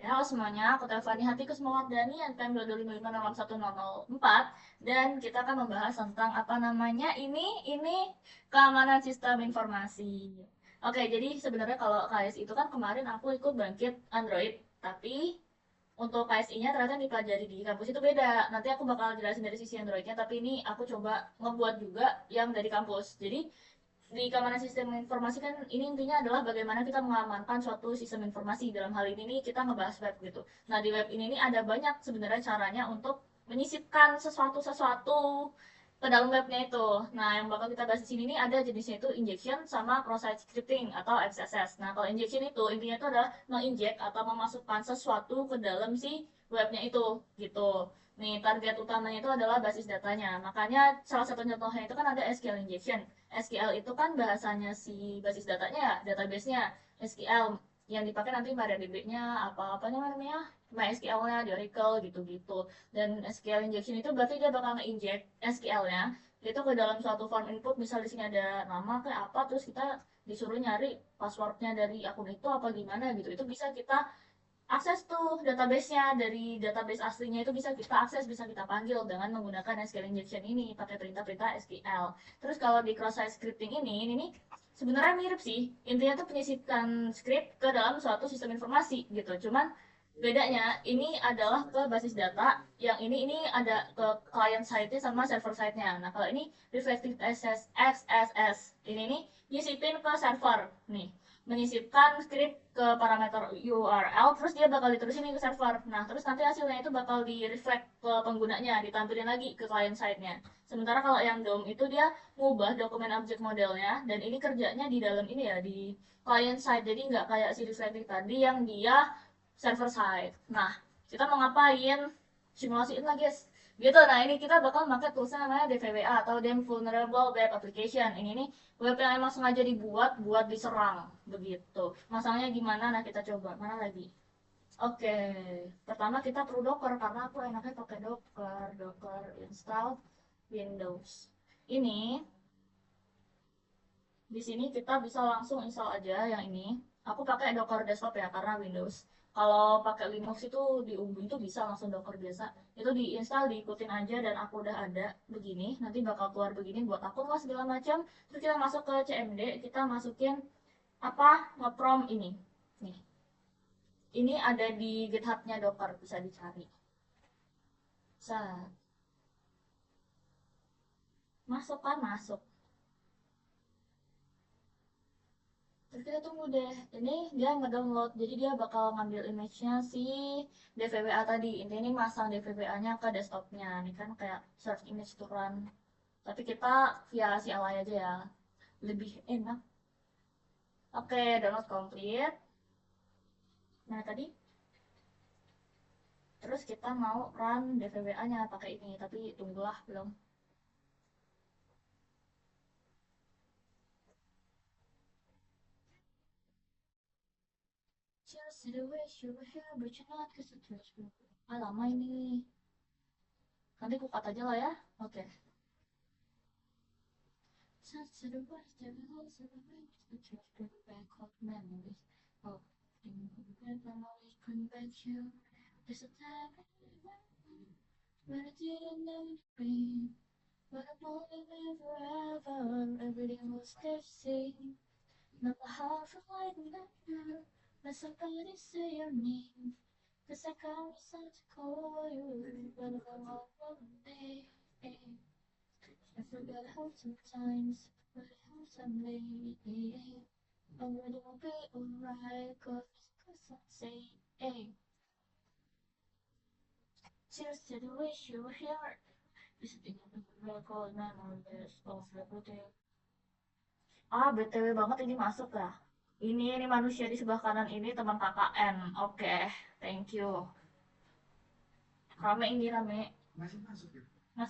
Halo semuanya, aku Tefani Hatiku Semawardani, NPM 225561004, dan kita akan membahas tentang apa namanya ini keamanan sistem informasi. Oke, jadi sebenarnya kalau KS itu kan kemarin aku ikut bangkit Android, tapi untuk KSI-nya ternyata yang dipelajari di kampus itu beda. Nanti aku bakal jelasin dari sisi Android-nya, tapi ini aku coba ngebuat juga yang dari kampus. Jadi di keamanan sistem informasi kan ini intinya adalah bagaimana kita mengamankan suatu sistem informasi. Dalam hal ini nih kita ngebahas web gitu. Nah di web ini nih ada banyak sebenarnya caranya untuk menyisipkan sesuatu ke dalam webnya itu. Nah yang bakal kita bahas di sini nih ada jenisnya itu injection sama cross-site scripting atau XSS. Nah kalau injection itu intinya itu adalah menginjek atau memasukkan sesuatu ke dalam si webnya itu gitu. Nih, target utamanya itu adalah basis datanya. Makanya salah satu contohnya itu kan ada SQL injection. SQL itu kan bahasanya si basis datanya ya, database-nya SQL yang dipakai nanti MariaDB-nya apa namanya MySQL-nya di Oracle gitu-gitu. Dan SQL injection itu berarti dia bakal nge-inject SQL-nya itu ke dalam suatu form input, misal di sini ada nama kayak apa, terus kita disuruh nyari passwordnya dari akun itu apa gimana gitu. Itu bisa kita akses tuh database-nya, dari database aslinya itu bisa kita akses, bisa kita panggil dengan menggunakan SQL injection ini pakai perintah-perintah SQL. Terus kalau di cross-site scripting ini nih sebenarnya mirip sih. Intinya tuh penyisipan script ke dalam suatu sistem informasi gitu. Cuman bedanya ini adalah ke basis data, yang ini ada ke client side-nya sama server side-nya. Nah, kalau ini reflective XSS ini nih nyisipin ke server nih, menyisipkan script ke parameter URL, terus dia bakal diterusin ke server. Nah, terus nanti hasilnya itu bakal di reflect ke penggunanya, ditampilin lagi ke client side-nya. Sementara kalau yang DOM itu dia ngubah dokumen object modelnya, dan ini kerjanya di dalam ini ya, di client side. Jadi nggak kayak si reflective tadi yang dia server side. Nah, kita mau ngapain? Simulasiin lah guys. Gitu, nah ini kita bakal pakai toolsnya namanya DVWA atau Damn Vulnerable Web Application. Ini nih web yang emang sengaja dibuat buat diserang. Begitu. Masalahnya gimana? Nah kita coba. Mana lagi? Oke, pertama kita perlu Docker karena aku enaknya pakai Docker. Docker install Windows. Ini di sini kita bisa langsung install aja yang ini. Aku pakai Docker desktop ya karena Windows. Kalau pakai Linux itu di Ubuntu bisa langsung Docker biasa. Itu diinstal, diikutin aja, dan aku udah ada begini. Nanti bakal keluar begini buat akun lah segala macam. Terus kita masuk ke CMD, kita masukin apa ngeprom ini. Nih, ini ada di GitHub-nya Docker, bisa dicari. Set. Masuk kan? Masuk. Terus kita tunggu deh, ini dia ngedownload, jadi dia bakal ngambil image-nya si DVWA tadi. Intinya ini masang DVWA-nya ke desktopnya. Ini kan kayak search image to run. Tapi kita via CLI aja ya, lebih enak. Oke, download complete. Nah tadi, terus kita mau run DVWA-nya pakai ini, tapi tunggulah belum. Just the wish you were here, but you're not, cause it's ah, lama ini. Nanti aku cut aja lah ya. Oke. Such a waste of lots of memories, but just bring back old memories. Oh, bring back memories, bring back you. There's a time when I didn't know you'd be, but I'm only live forever. Everything was the same. Not a half of light now. Let somebody say your name. Cause I can't decide to call you, but I'm all one day. I forgot how sometimes, but how someday, already will be alright, cause I say, hey, cheers to the wish you were here. Visiting the record memories of everyday. Ah, BTW banget ini masuk ya. Ini manusia di sebelah kanan ini teman KKN. Oke, thank you. Rame ini rame. Masuk,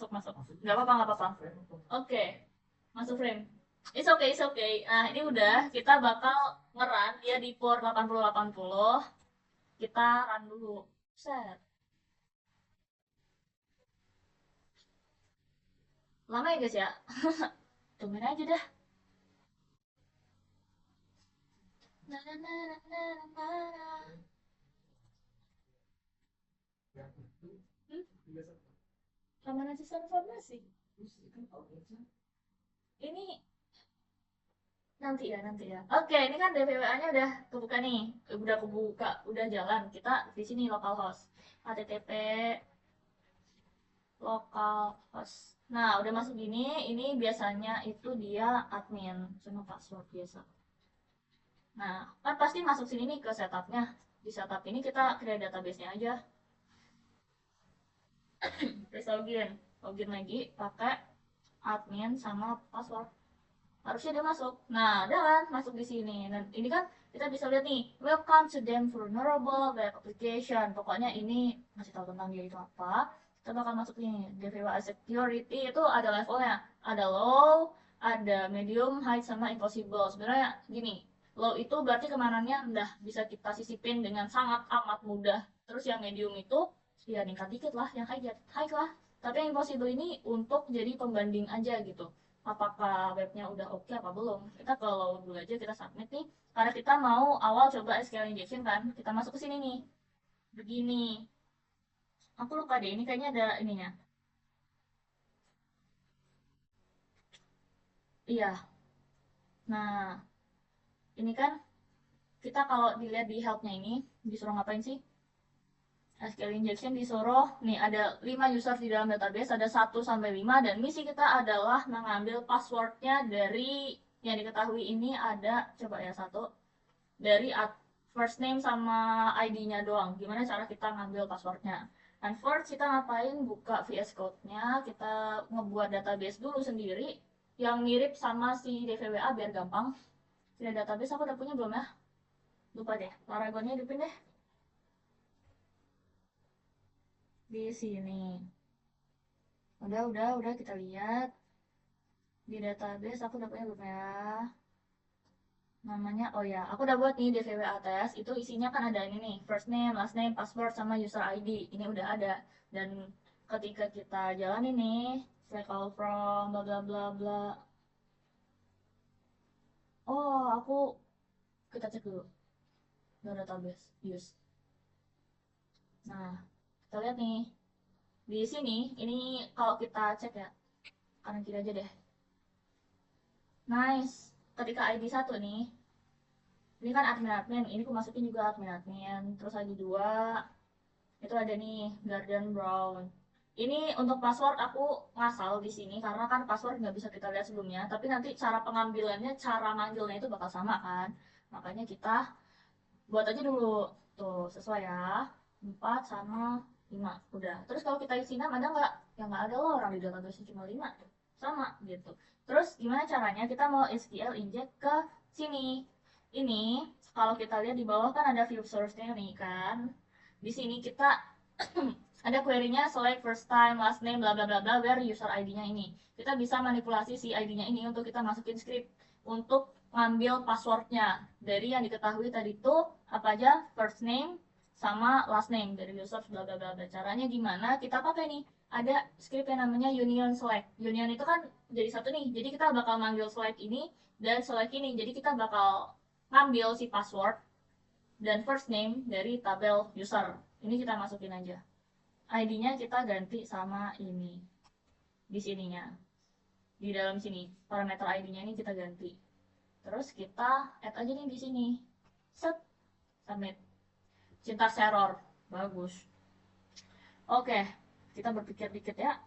masuk. Nggak apa-apa, nggak apa-apa. Oke, masuk frame. It's okay, it's okay. Nah, ini udah kita bakal ngeran dia di port 8080. Kita run dulu. Set. Lama ya guys ya? Tungguin aja dah. Na, na, na, na, na, na, na. Hmm? Keamanan sistem informasi. Ini nanti ya. Oke, ini kan DVWA-nya udah kebuka nih. Udah kebuka, udah jalan. Kita di sini localhost. HTTP localhost. Nah, udah masuk gini, ini biasanya itu dia admin sama password biasa. Nah, kan pasti masuk sini nih ke setupnya. Di setup ini kita create database-nya aja. Terus login lagi pakai admin sama password. Harusnya dia masuk. Nah, ada kan masuk di sini. Dan ini kan kita bisa lihat nih, welcome to them vulnerable web application. Pokoknya ini masih tahu tentang dia itu apa. Kita bakal masuk nih, DVWA security itu ada levelnya. Ada low, ada medium, high, sama impossible. Sebenarnya gini, low itu berarti kemanannya udah bisa kita sisipin dengan sangat amat mudah. Terus yang medium itu ya ningkat dikit lah, yang high lah. Tapi yang impossible ini untuk jadi pembanding aja gitu, apakah webnya udah oke apa belum. Kita kalau dulu aja kita submit nih, karena kita mau awal coba SQL injection kan, kita masuk ke sini nih, begini. Aku lupa deh, ini kayaknya ada ininya. Iya, nah ini kan kita kalau dilihat di helpnya ini disuruh ngapain sih? SQL injection disuruh nih, ada 5 user di dalam database, ada 1 sampai 5, dan misi kita adalah mengambil passwordnya dari yang diketahui ini ada, coba ya, satu dari first name sama ID-nya doang. Gimana cara kita ngambil passwordnya? And first kita ngapain? Buka VS Code-nya, kita ngebuat database dulu sendiri yang mirip sama si DVWA biar gampang. Ini database aku udah punya belum ya? Lupa deh. Laragonnya hidupin deh di sini. Udah kita lihat di database aku udah punya belum ya? Namanya, oh ya, aku udah buat nih DVWA test. Itu isinya kan ada ini nih, first name, last name, password, sama user ID. Ini udah ada. Dan ketika kita jalan ini, select all from bla bla bla bla. Oh, kita cek dulu the database use. Nah, kita lihat nih di sini. Ini kalau kita cek ya, kanan kiri aja deh. Nice. Ketika ID 1 nih, ini kan admin-admin. Ini aku masukin juga admin-admin. Terus ID 2, itu ada nih Garden Brown. Ini untuk password aku ngasal di sini karena kan password nggak bisa kita lihat sebelumnya, tapi nanti cara pengambilannya, cara manggilnya itu bakal sama kan. Makanya kita buat aja dulu tuh sesuai ya, 4 sama 5 udah. Terus kalau kita isi 6 ada nggak? Ya nggak ada loh, orang di database cuma 5 sama gitu. Terus gimana caranya? Kita mau SQL inject ke sini. Ini kalau kita lihat di bawah kan ada view source-nya nih kan. Di sini kita ada query-nya select first time, last name, bla bla bla bla, where user ID-nya ini. Kita bisa manipulasi si ID-nya ini untuk kita masukin script untuk ngambil passwordnya dari yang diketahui tadi tuh apa aja, first name sama last name dari user bla bla bla. Caranya gimana? Kita pakai nih, ada script yang namanya union select. Union itu kan jadi satu nih. Jadi kita bakal manggil select ini dan select ini. Jadi kita bakal ngambil si password dan first name dari tabel user. Ini kita masukin aja. ID-nya kita ganti sama ini di sininya. Di dalam sini, parameter ID-nya ini kita ganti. Terus kita add aja nih di sini. Set, submit. Syntax error. Bagus. Oke, kita berpikir dikit ya.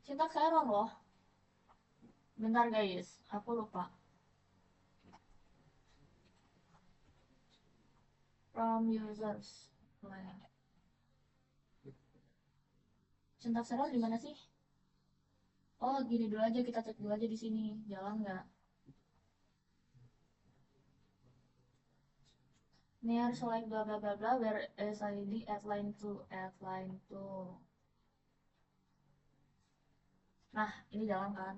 Syntax error loh. Bentar guys, aku lupa. From users. Syntax error di mana sih? Oh, gini dulu aja, kita cek dulu aja di sini. Jalan nggak? Near select bla bla bla bla where SID add line to add line to. Nah, ini jalan kan?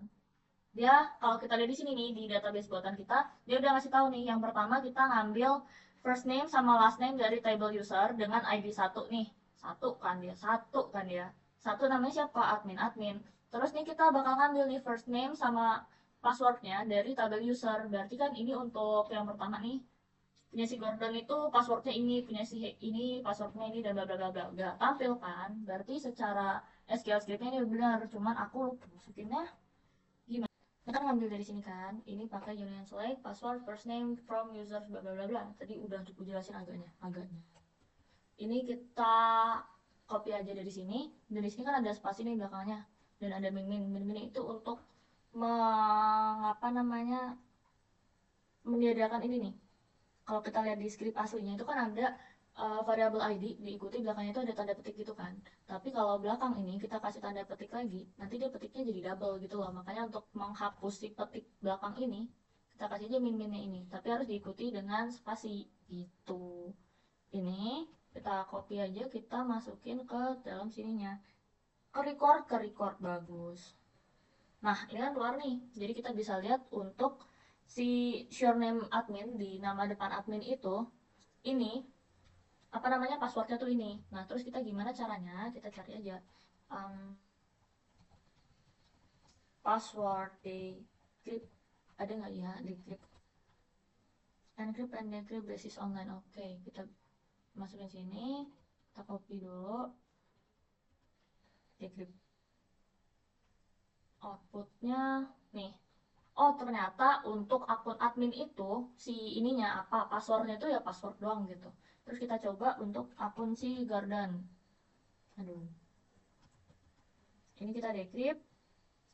Dia kalau kita lihat di sini nih di database buatan kita, dia udah ngasih tahu nih. Yang pertama kita ngambil first name sama last name dari table user dengan ID 1 nih. Satu kan dia. Satu namanya siapa? Admin. Terus nih kita bakal ngambil nih first name sama passwordnya dari tabel user. Berarti kan ini untuk yang pertama nih. punya si Gordon itu passwordnya ini, punya si ini passwordnya ini, dan bla bla bla bla, nggak tampil kan, berarti secara SQL scriptnya ini benar, cuman aku lupa masukinnya gimana. Kita kan ngambil dari sini kan, ini pakai union select password first name from users bla bla bla bla, tadi udah aku jelasin agaknya ini kita copy aja dari sini. Dari sini kan ada spasi nih belakangnya, dan ada min itu untuk mengapa namanya, menyediakan ini nih. Kalau kita lihat di script aslinya itu kan ada variabel ID diikuti belakangnya itu ada tanda petik gitu kan. Tapi kalau belakang ini kita kasih tanda petik lagi, nanti dia petiknya jadi double gitu loh. Makanya untuk menghapus si petik belakang ini, kita kasih aja min-minnya ini. Tapi harus diikuti dengan spasi gitu. Ini kita copy aja, kita masukin ke dalam sininya. Ke record bagus. Nah, ini kan keluar nih. Jadi kita bisa lihat untuk si username admin di nama depan admin itu, ini apa namanya, passwordnya tuh ini. Nah, terus kita gimana caranya? Kita cari aja password decrypt, ada nggak ya decrypt, encrypt and decrypt basis online. Oke, kita masukin sini, kita copy dulu decrypt, outputnya nih. Oh, ternyata untuk akun admin itu si ininya apa, passwordnya itu ya password doang gitu. Terus kita coba untuk akun si Garden. Aduh, ini kita decrypt,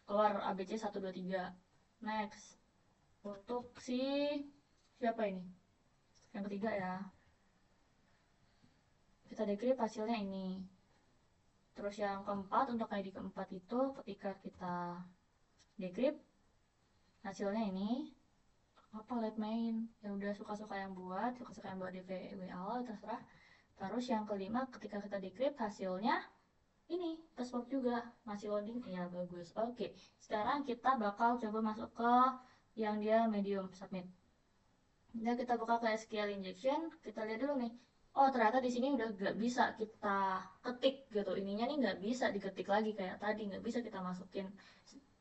keluar ABC 123. Next, untuk si siapa ini, yang ketiga ya, kita decrypt hasilnya ini. Terus yang keempat, untuk ID keempat itu ketika kita decrypt hasilnya ini apa, let main, ya udah suka-suka yang buat DVWL terserah. Terus yang kelima, ketika kita decrypt hasilnya ini password juga masih loading, ya bagus. Oke, sekarang kita bakal coba masuk ke yang dia medium submit. Nah, kita buka ke SQL injection, kita lihat dulu nih. Oh, ternyata di sini udah nggak bisa kita ketik gitu. Ininya nih nggak bisa diketik lagi kayak tadi, nggak bisa kita masukin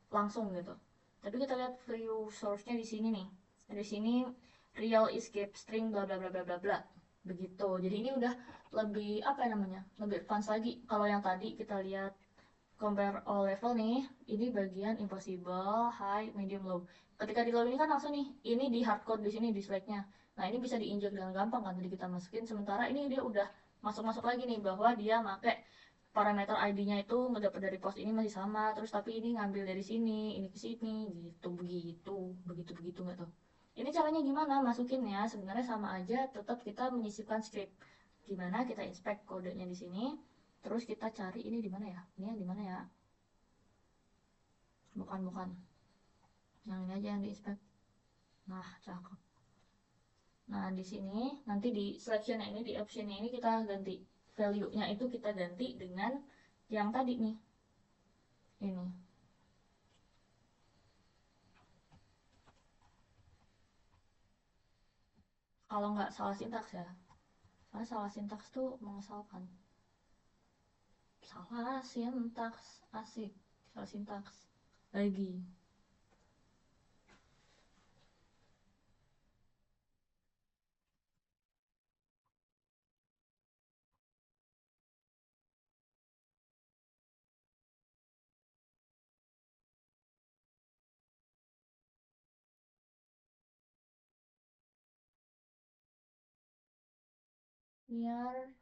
langsung gitu. Tapi kita lihat view source-nya di sini nih. Di sini real escape string bla bla bla bla bla bla. Begitu. Jadi ini udah lebih apa ya namanya? Lebih advance lagi. Kalau yang tadi kita lihat compare all level nih, ini bagian impossible, high, medium, low. Ketika di low ini kan langsung nih, ini di hardcode di sini di select-nya. Nah, ini bisa diinjak dengan gampang kan, tadi kita masukin. Sementara ini dia udah masuk-masuk lagi nih, bahwa dia pakai parameter ID-nya itu ngedapat dari post ini masih sama, terus tapi ini ngambil dari sini, ini ke sini, gitu, begitu nggak tahu. Ini caranya gimana masukinnya? Sebenarnya sama aja, tetap kita menyisipkan script. Gimana kita inspect kodenya di sini, terus kita cari ini di mana ya? Ini yang di mana ya? Bukan. Yang ini aja yang di inspect. Nah, cakep. Nah, di sini nanti di selection ini, di option ini kita ganti value-nya, itu kita ganti dengan yang tadi nih. Ini. Kalau nggak salah sintaks ya. Karena salah sintaks tuh mengesalkan. Salah sintaks, asik. Salah sintaks. Lagi. Near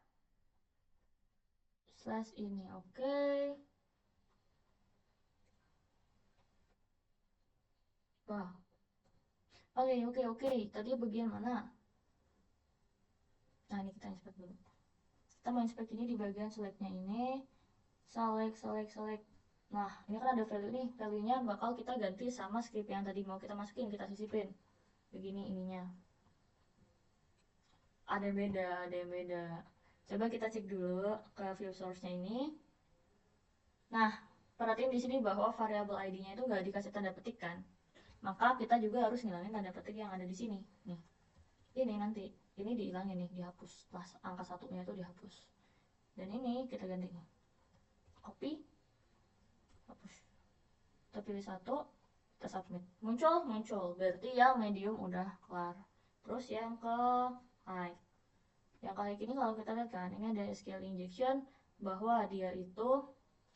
slash ini, oke. Wah, oke. Tadi bagian mana? Nah, ini kita inspect dulu. Kita mau inspect ini di bagian selectnya ini. Select. Nah, ini kan ada value nih. Value-nya bakal kita ganti sama script yang tadi mau kita masukin, kita sisipin. Begini ininya. Ada yang beda. Coba kita cek dulu ke view source-nya ini. Nah, perhatiin di sini bahwa variabel ID-nya itu nggak dikasih tanda petik kan. Maka kita juga harus ngilangin tanda petik yang ada di sini. Nih, ini nanti. Ini dihilangin nih, dihapus. Pas angka satunya itu dihapus. Dan ini kita ganti nih. Copy, hapus. Kita pilih satu, kita submit. Muncul. Berarti yang medium udah kelar. Terus yang ke high. Yang ke high ini kalau kita lihat kan, ini ada SQL injection bahwa dia itu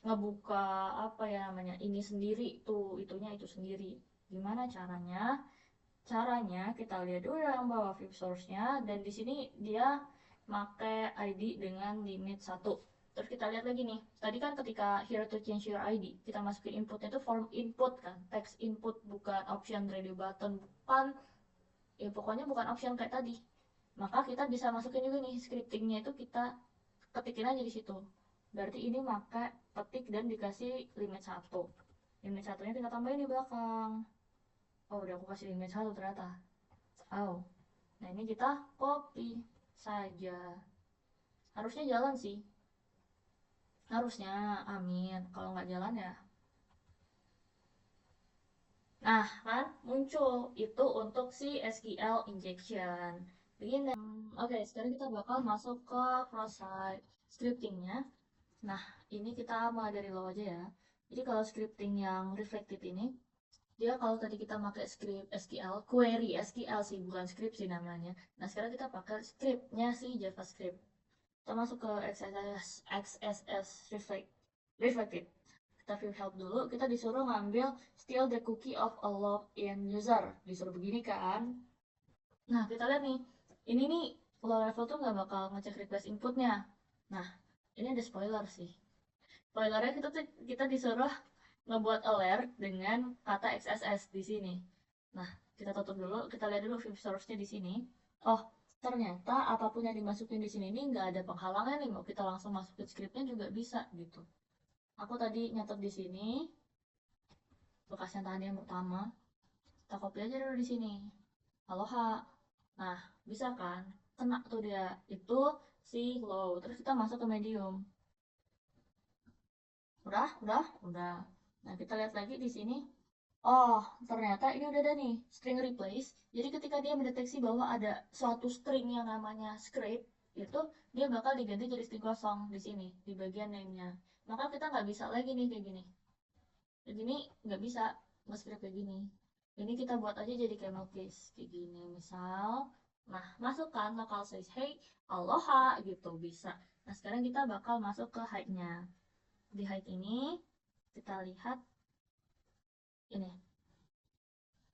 ngebuka apa ya namanya ini sendiri tuh, itunya itu sendiri. Gimana caranya? Caranya kita lihat dulu yang bawah view source-nya, dan di sini dia pakai ID dengan limit 1. Terus kita lihat lagi nih, tadi kan ketika here to change your ID, kita masukin inputnya itu form input kan, text input, bukan option radio button, bukan, ya pokoknya bukan option kayak tadi. Maka kita bisa masukin juga nih scriptingnya itu kita ketikin aja di situ. Berarti ini pakai ketik dan dikasih limit 1. Limit satunya kita tambahin di belakang. Oh, udah aku kasih limit 1 ternyata. Oh, nah ini kita copy saja. Harusnya jalan sih. Harusnya, amin. Kalau nggak jalan ya. Nah, kan muncul. Itu untuk si SQL injection. Begini. Oke, sekarang kita bakal masuk ke cross-site scriptingnya. Nah, ini kita mulai dari low aja ya. Jadi kalau scripting yang reflected ini, dia kalau tadi kita pakai script SQL, query SQL sih, bukan script sih namanya. Nah, sekarang kita pakai scriptnya si JavaScript. Kita masuk ke XSS reflected. Kita view help dulu, kita disuruh ngambil steal the cookie of a login user. Disuruh begini kan. Nah, kita lihat nih. Ini nih, low level tuh nggak bakal ngecek request inputnya. Nah, ini ada spoiler sih. Spoilernya kita disuruh ngebuat alert dengan kata XSS di sini. Nah, kita tutup dulu, kita lihat dulu view source-nya di sini. Oh, ternyata apapun yang dimasukin di sini ini nggak ada penghalangnya nih, mau kita langsung masukin scriptnya juga bisa gitu. Aku tadi nyatet di sini bekas yang tadi yang pertama, kita copy aja dulu di sini. Aloha. Nah, bisa kan? Kena tuh dia. Itu si low. Terus kita masuk ke medium. Udah. Nah, kita lihat lagi di sini. Oh, ternyata ini udah ada nih, string replace. Jadi ketika dia mendeteksi bahwa ada suatu string yang namanya script, itu dia bakal diganti jadi string kosong di sini, di bagian name-nya. Maka kita nggak bisa lagi nih kayak gini. Jadi ini nggak bisa nge-script kayak gini. Ini kita buat aja jadi camel case kayak gini. Misal, nah masukkan local size hey, aloha gitu bisa. Nah sekarang kita bakal masuk ke height-nya. Di height ini kita lihat ini.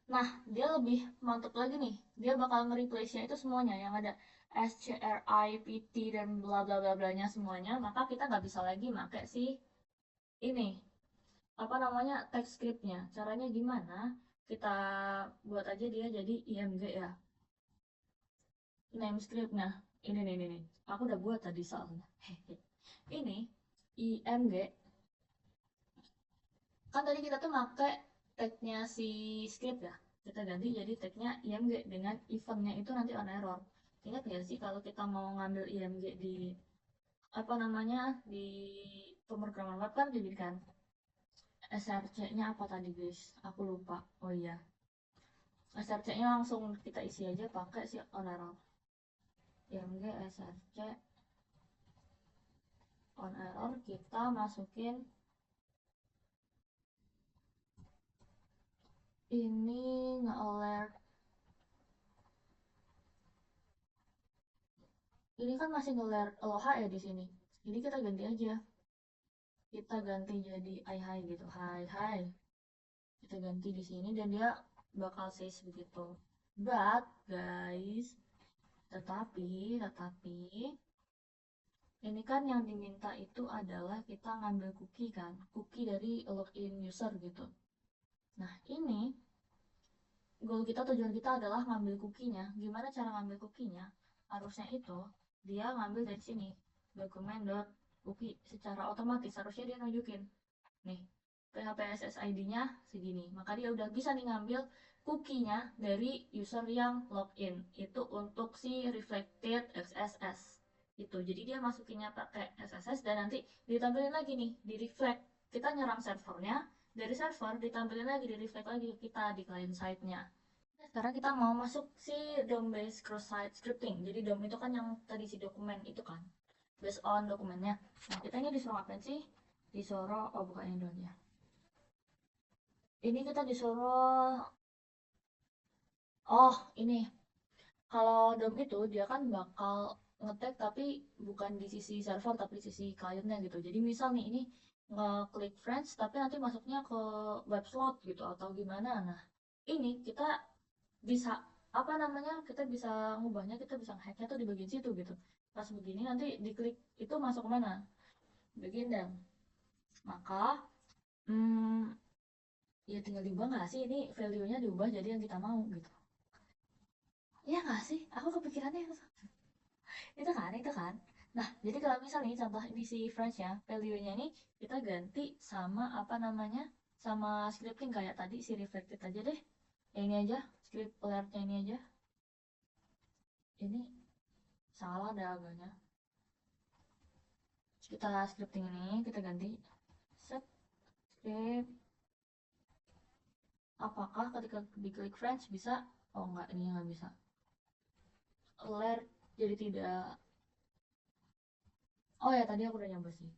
Nah, dia lebih mantap lagi nih. Dia bakal nge-replace-nya itu semuanya yang ada SCRIPT dan bla bla bla blanya semuanya. Maka kita nggak bisa lagi pakai si ini apa namanya text script-nya. Caranya gimana? Kita buat aja dia jadi IMG ya. Name script-nya. Ini. Aku udah buat tadi soalnya. Ini IMG. Kan tadi kita tuh pakai tag-nya si script ya. Kita ganti jadi tag-nya IMG dengan event-nya itu nanti on error. Ingat nggak sih kalau kita mau ngambil IMG di apa namanya di pemrograman web kan dijadikan SRC-nya apa tadi guys? Aku lupa. Oh iya. SRC-nya langsung kita isi aja pakai si on error. IMG SRC on error kita masukin ini nge-alert. Ini kan masih nge-alert aloha ya di sini. Jadi kita ganti aja. Kita ganti jadi hi gitu. Hi. Kita ganti di sini dan dia bakal says begitu. But guys, tetapi ini kan yang diminta itu adalah kita ngambil cookie kan, cookie dari login user gitu. Nah ini goal kita, tujuan kita adalah ngambil cookie-nya. Gimana cara ngambil cookie-nya? Harusnya itu dia ngambil dari sini document.cookie secara otomatis. Harusnya dia nunjukin nih PHP ID-nya segini. Maka dia udah bisa nih ngambil cookie-nya dari user yang login. Itu untuk si reflected XSS. Itu. Jadi dia masukinnya pakai XSS dan nanti ditampilin lagi nih di reflect. Kita nyerang servernya, dari server ditampilin lagi di reflect lagi ke kita di client side-nya. Nah, sekarang kita mau masuk si DOM based cross site scripting. Jadi DOM itu kan yang tadi si dokumen itu kan based on dokumennya. Nah, kita ini disuruh ngapain sih? Disuruh, oh bukan ini dong ya. Ini kita disuruh, oh ini kalau DOM itu dia kan bakal ngetek tapi bukan di sisi server tapi di sisi kliennya gitu. Jadi misal nih ini ngeklik friends tapi nanti masuknya ke web slot gitu atau gimana. Nah, ini kita bisa apa namanya? Kita bisa ngubahnya, kita bisa hacknya tuh di bagian situ gitu. Pas begini nanti diklik itu masuk kemana? Bagian dan maka ya tinggal diubah nggak sih ini value-nya diubah jadi yang kita mau gitu. Iya nggak sih? Aku kepikirannya itu kan. Nah, jadi kalau misal nih contoh ini si French ya, value-nya ini kita ganti sama apa namanya? Sama scripting kayak tadi si reflected aja deh. Yang ini aja, script alert-nya ini aja. Ini salah ada agaknya. Kita scripting ini kita ganti set script. Apakah ketika diklik French bisa? Oh enggak, ini nggak bisa. Alert jadi tidak. Oh ya tadi aku udah nyoba sih.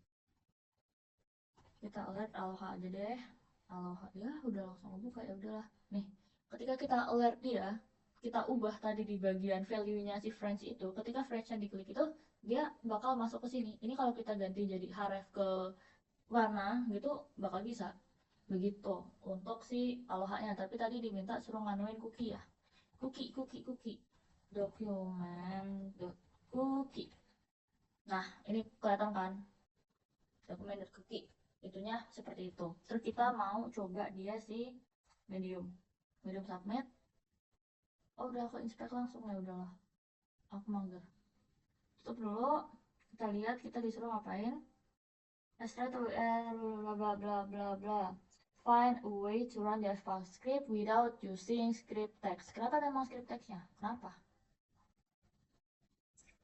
Kita alert aloha aja deh. Aloha ya udah langsung buka ya udahlah. Nih, ketika kita alert dia, kita ubah tadi di bagian value-nya si French itu. Ketika French-nya diklik itu, dia bakal masuk ke sini. Ini kalau kita ganti jadi href ke warna gitu bakal bisa. Begitu untuk si aloha-nya. Tapi tadi diminta suruh nganuin cookie ya. Cookie. Dokumen cookie. Nah, ini kelihatan kan? Dokumen cookie itunya seperti itu. Terus kita mau coba dia si medium submit. Oh udah aku inspect langsung ya udahlah, aku mager. Tutup dulu, kita lihat kita disuruh ngapain. Let's try to bla bla bla bla bla, find a way to run the script without using script text. Kenapa memang script textnya? Kenapa?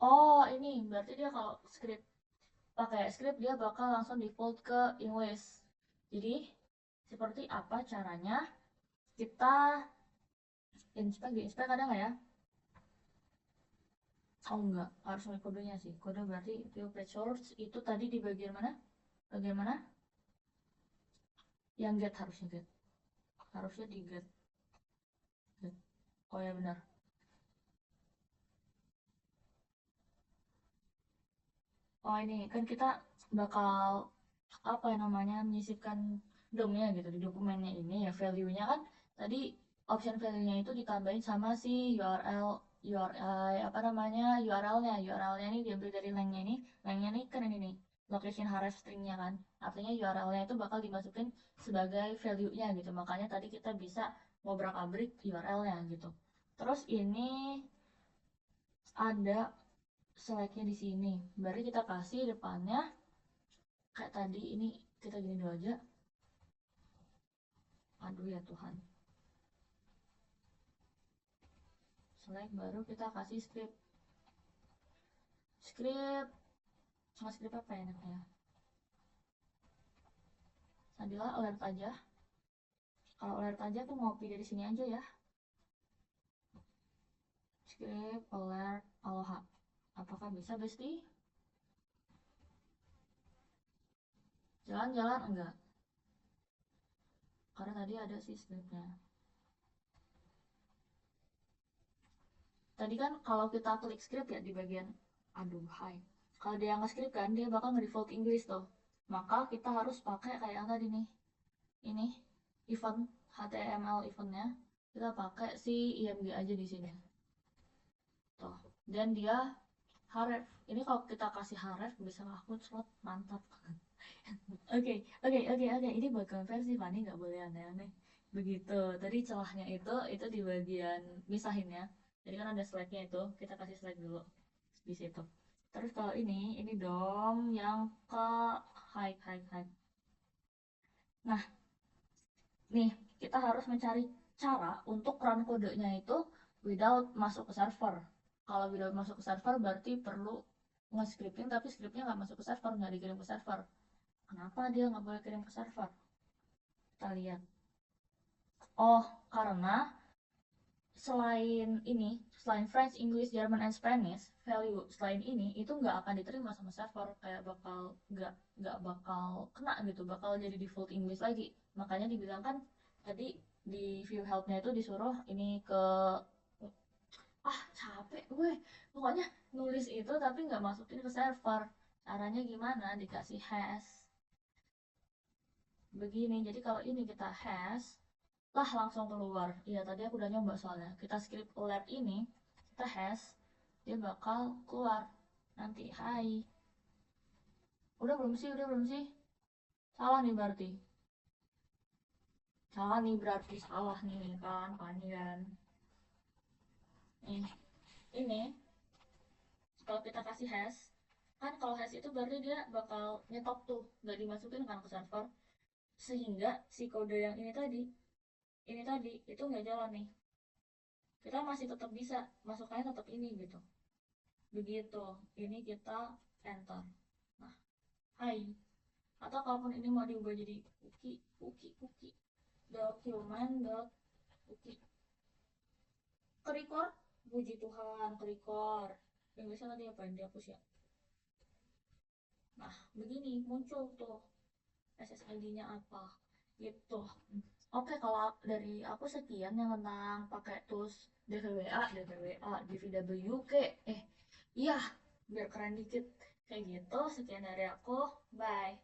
Oh ini berarti dia kalau script pakai script dia bakal langsung default ke English. Jadi seperti apa caranya kita inspect? Di inspect ada nggak ya? Oh enggak, harus ngeliat kodenya sih. Kode berarti view page source itu tadi di bagian mana? Bagian mana? Yang get harusnya get. Harusnya di get. Get. Oh ya benar. Oh ini kan kita bakal apa ya namanya menyisipkan DOM-nya gitu di dokumennya ini ya value-nya kan tadi option value-nya itu ditambahin sama si URL apa namanya URL-nya ini diambil dari lengnya ini kan ini nih location href string-nya kan artinya URL-nya itu bakal dimasukin sebagai value-nya gitu makanya tadi kita bisa ngobrak-abrik URL-nya gitu terus ini ada select-nya di sini berarti kita kasih depannya kayak tadi ini kita gini dulu aja. Aduh ya Tuhan. Select baru kita kasih script. Script apa ya enaknya? Sadila alert aja. Kalau alert aja tuh ngopi dari sini aja ya. Script alert aloha. Apakah bisa Besti? Jalan-jalan enggak? Karena tadi ada sih scriptnya. Tadi kan kalau kita klik script ya di bagian aduh hai. Kalau dia nge-script kan dia bakal nge-default English tuh. Maka kita harus pakai kayak yang tadi nih. Ini event HTML eventnya kita pakai si IMG aja di sini. Tuh. Dan dia href. Ini kalau kita kasih href bisa ngakut slot mantap. Oke. Ini buat konversi Fani nggak boleh aneh-aneh. Begitu. Tadi celahnya itu di bagian misahinnya. Jadi kan ada slide-nya itu, kita kasih slide dulu di situ. Terus kalau ini dong yang ke hide. Nah, nih kita harus mencari cara untuk run kodenya itu without masuk ke server. Kalau without masuk ke server berarti perlu nge-scripting tapi scriptnya nggak masuk ke server, nggak dikirim ke server. Kenapa dia nggak boleh kirim ke server? Kita lihat. Oh, karena selain French, English, German, and Spanish, value selain ini itu nggak akan diterima sama server, kayak nggak bakal kena gitu, bakal jadi default English lagi. Makanya dibilang kan tadi di view help-nya itu disuruh ini ke capek gue pokoknya nulis itu tapi nggak masukin ke server. Caranya gimana? Dikasih hash begini. Jadi kalau ini kita hash lah langsung keluar. Iya, tadi aku udah nyoba soalnya. Kita script alert ini, kita hash, dia bakal keluar nanti. Hai, udah belum sih? Udah belum sih? Salah nih berarti. Salah nih berarti, salah nih kan, kan. Nih, ini kalau kita kasih hash, kan kalau hash itu berarti dia bakal nyetop tuh, nggak dimasukin kan ke server, sehingga si kode yang ini tadi itu nggak jalan nih. Kita masih tetap bisa masuknya tetap ini gitu. Begitu, ini kita enter. Nah, hai. Atau kalaupun ini mau diubah jadi cookie document dot cookie kerikor, puji Tuhan kerikor. Inggrisnya tadi apa yang dihapus ya? Nah, begini muncul tuh SSID-nya apa gitu. Oke, kalau dari aku sekian yang tentang pakai tools DVWA, DVWK. Iya, biar keren dikit. Kayak gitu, sekian dari aku. Bye.